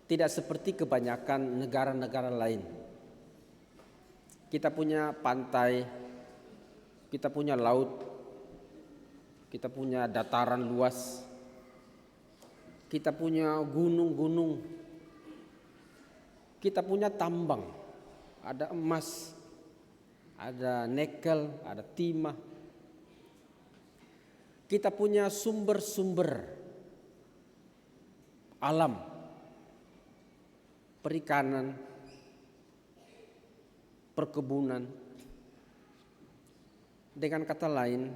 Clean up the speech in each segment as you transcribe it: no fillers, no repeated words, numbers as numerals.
Tidak seperti kebanyakan negara-negara lain. Kita punya pantai, kita punya laut, kita punya dataran luas, kita punya gunung-gunung, kita punya tambang, ada emas, ada nikel, ada timah. Kita punya sumber-sumber alam, perikanan, perkebunan. Dengan kata lain,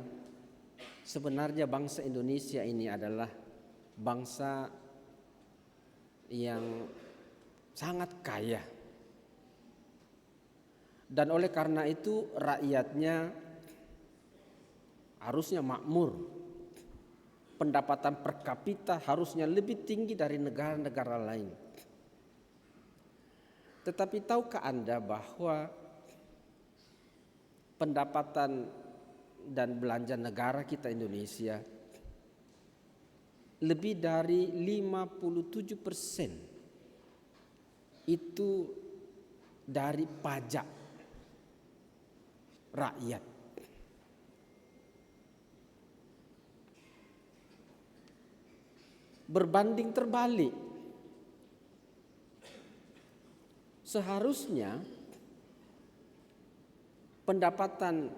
sebenarnya bangsa Indonesia ini adalah bangsa yang sangat kaya. Dan oleh karena itu rakyatnya harusnya makmur. Pendapatan per kapita harusnya lebih tinggi dari negara-negara lain. Tetapi tahukah Anda bahwa pendapatan dan belanja negara kita Indonesia lebih dari 57% itu dari pajak rakyat. Berbanding terbalik, seharusnya pendapatan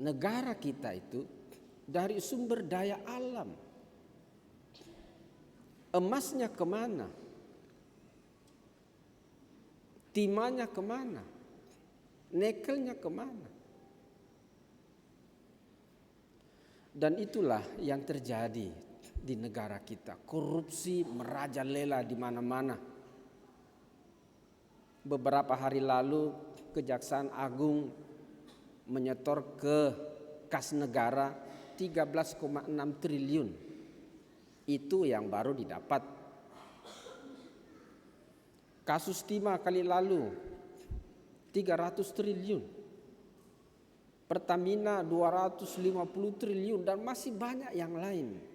negara kita itu dari sumber daya alam. Emasnya kemana? Timahnya kemana? Nikelnya kemana? Dan itulah yang terjadi di negara kita. Korupsi merajalela di mana-mana. Beberapa hari lalu Kejaksaan Agung menyetor ke kas negara 13,6 triliun. Itu yang baru didapat. Kasus timah kali lalu 300 triliun. Pertamina 250 triliun dan masih banyak yang lain.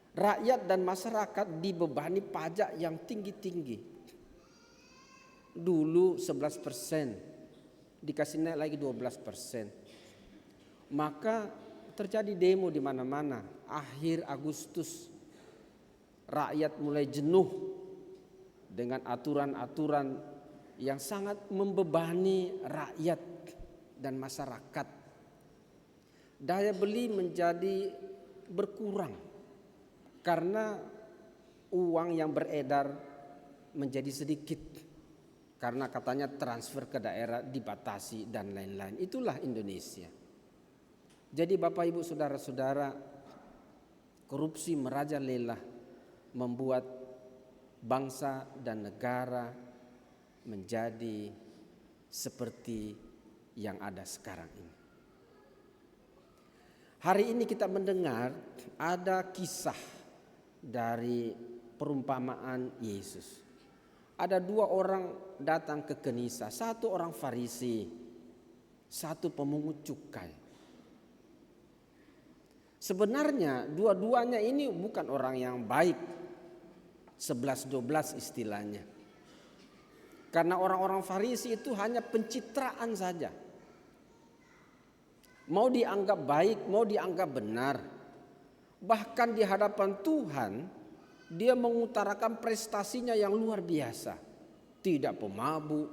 Rakyat dan masyarakat dibebani pajak yang tinggi-tinggi. Dulu 11%, dikasih naik lagi 12%. Maka terjadi demo di mana-mana. Akhir Agustus, rakyat mulai jenuh dengan aturan-aturan yang sangat membebani rakyat dan masyarakat. Daya beli menjadi berkurang. Karena uang yang beredar menjadi sedikit. Karena katanya transfer ke daerah dibatasi dan lain-lain. Itulah Indonesia. Jadi Bapak Ibu Saudara-saudara, korupsi merajalela membuat bangsa dan negara menjadi seperti yang ada sekarang ini. Hari ini kita mendengar ada kisah dari perumpamaan Yesus. Ada dua orang datang ke Kenisa, satu orang Farisi, satu pemungut cukai. Sebenarnya dua-duanya ini bukan orang yang baik, 11-12 istilahnya. Karena orang-orang Farisi itu hanya pencitraan saja. Mau dianggap baik, mau dianggap benar. Bahkan di hadapan Tuhan, dia mengutarakan prestasinya yang luar biasa. Tidak pemabuk,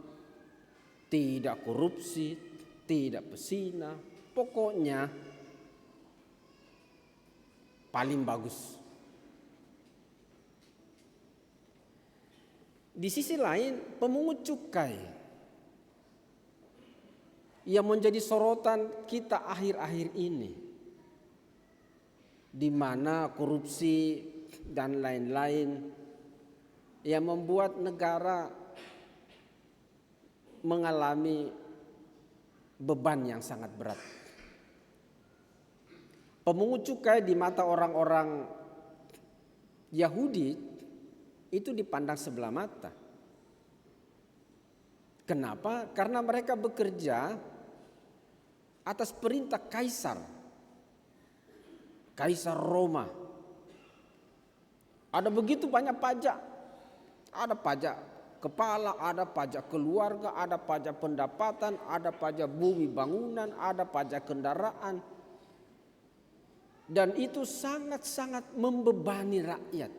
tidak korupsi, tidak pesina. Pokoknya paling bagus. Di sisi lain, pemungut cukai yang menjadi sorotan kita akhir-akhir ini, di mana korupsi dan lain-lain yang membuat negara mengalami beban yang sangat berat. Pemungut cukai di mata orang-orang Yahudi itu dipandang sebelah mata. Kenapa? Karena mereka bekerja atas perintah Kaisar Roma. Ada begitu banyak pajak. Ada pajak kepala, ada pajak keluarga, ada pajak pendapatan, ada pajak bumi bangunan, ada pajak kendaraan. Dan itu sangat-sangat membebani rakyat.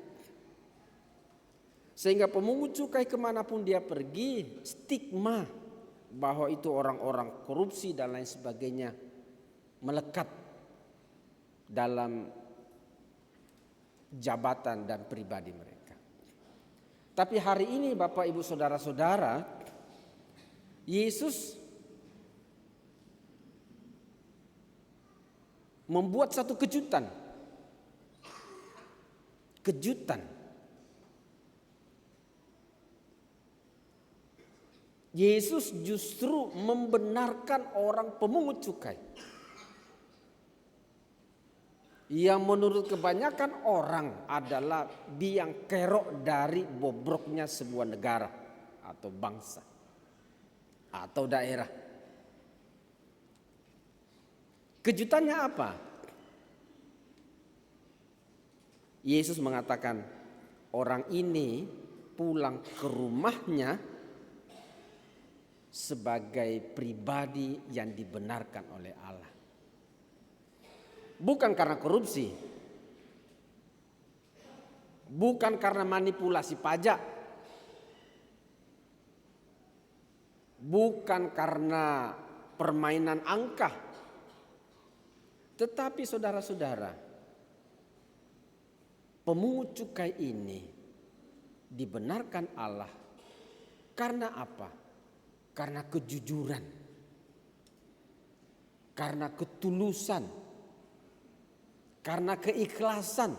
Sehingga pemungut cukai kemanapun dia pergi, stigma bahwa itu orang-orang korupsi dan lain sebagainya melekat dalam jabatan dan pribadi mereka. Tapi hari ini Bapak Ibu Saudara-saudara, Yesus membuat satu kejutan. Yesus justru membenarkan orang pemungut cukai. Yang menurut kebanyakan orang adalah biang kerok dari bobroknya sebuah negara atau bangsa atau daerah. Kejutannya apa? Yesus mengatakan orang ini pulang ke rumahnya sebagai pribadi yang dibenarkan oleh Allah. Bukan karena korupsi, bukan karena manipulasi pajak, bukan karena permainan angka, tetapi saudara-saudara, pemungut cukai ini dibenarkan Allah karena apa? Karena kejujuran, karena ketulusan, karena keikhlasan,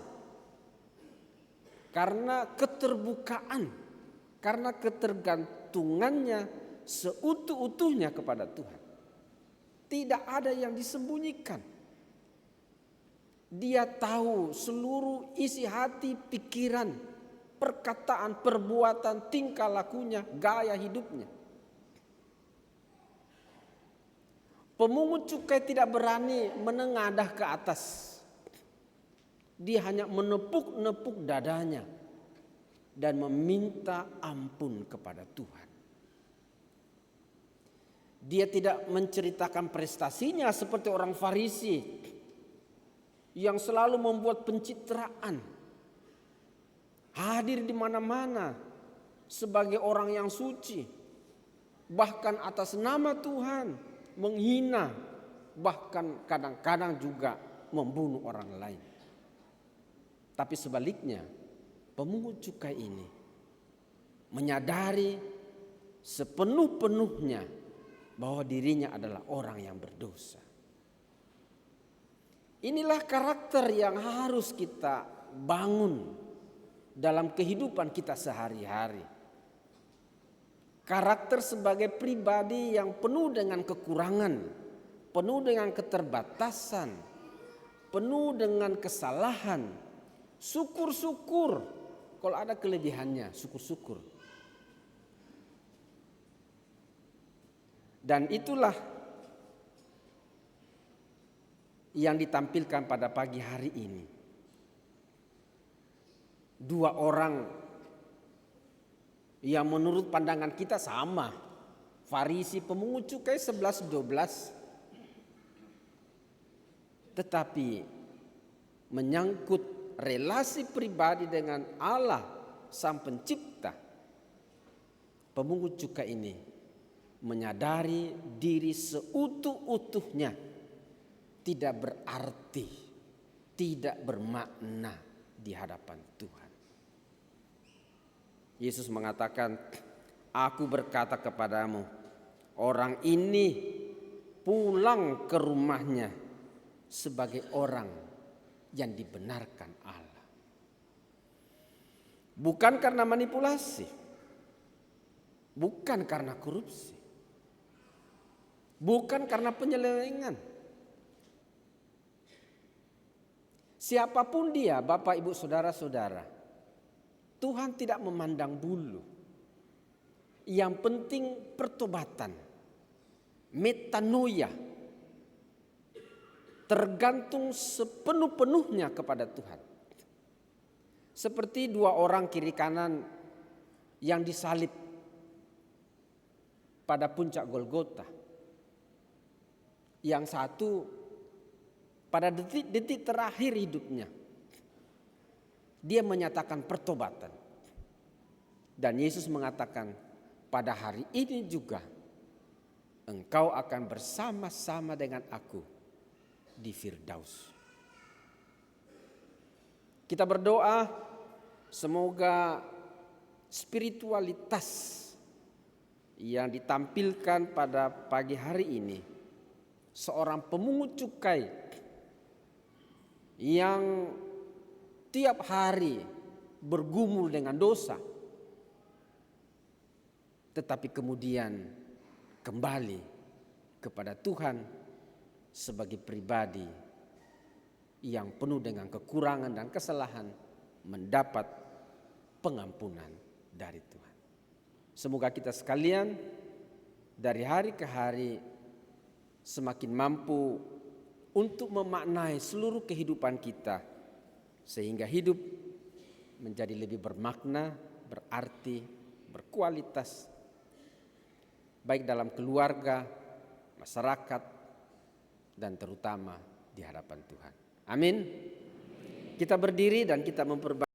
karena keterbukaan, karena ketergantungannya seutuh-utuhnya kepada Tuhan. Tidak ada yang disembunyikan. Dia tahu seluruh isi hati, pikiran, perkataan, perbuatan, tingkah lakunya, gaya hidupnya. Pemungut cukai tidak berani menengadah ke atas. Dia hanya menepuk-nepuk dadanya dan meminta ampun kepada Tuhan. Dia tidak menceritakan prestasinya seperti orang Farisi yang selalu membuat pencitraan, hadir di mana-mana sebagai orang yang suci, bahkan atas nama Tuhan menghina, bahkan kadang-kadang juga membunuh orang lain. Tapi sebaliknya, pemungut cukai ini menyadari sepenuh-penuhnya bahwa dirinya adalah orang yang berdosa. Inilah karakter yang harus kita bangun dalam kehidupan kita sehari-hari. Karakter sebagai pribadi yang penuh dengan kekurangan, penuh dengan keterbatasan, penuh dengan kesalahan. Syukur-syukur kalau ada kelebihannya, syukur-syukur. Dan itulah yang ditampilkan pada pagi hari ini. Dua orang yang menurut pandangan kita sama, Farisi pemungut cukai 11-12, tetapi menyangkut relasi pribadi dengan Allah Sang Pencipta, pemungut cukai ini menyadari diri seutuh-utuhnya tidak berarti, tidak bermakna di hadapan Tuhan. Yesus mengatakan, aku berkata kepadamu, orang ini pulang ke rumahnya sebagai orang yang dibenarkan Allah. Bukan karena manipulasi, bukan karena korupsi, bukan karena penyelewengan. Siapapun dia, Bapak Ibu Saudara-saudara, Tuhan tidak memandang bulu. Yang penting pertobatan, metanoia, tergantung sepenuh-penuhnya kepada Tuhan. Seperti dua orang kiri kanan yang disalib pada puncak Golgota. Yang satu pada detik-detik terakhir hidupnya, dia menyatakan pertobatan. Dan Yesus mengatakan, pada hari ini juga engkau akan bersama-sama dengan aku di Firdaus. Kita berdoa semoga spiritualitas yang ditampilkan pada pagi hari ini, seorang pemungut cukai yang tiap hari bergumul dengan dosa, tetapi kemudian kembali kepada Tuhan sebagai pribadi yang penuh dengan kekurangan dan kesalahan, mendapat pengampunan dari Tuhan. Semoga kita sekalian dari hari ke hari semakin mampu untuk memaknai seluruh kehidupan kita, sehingga hidup menjadi lebih bermakna, berarti, berkualitas, baik dalam keluarga, masyarakat, dan terutama di hadapan Tuhan. Amin. Kita berdiri dan kita memperbaiki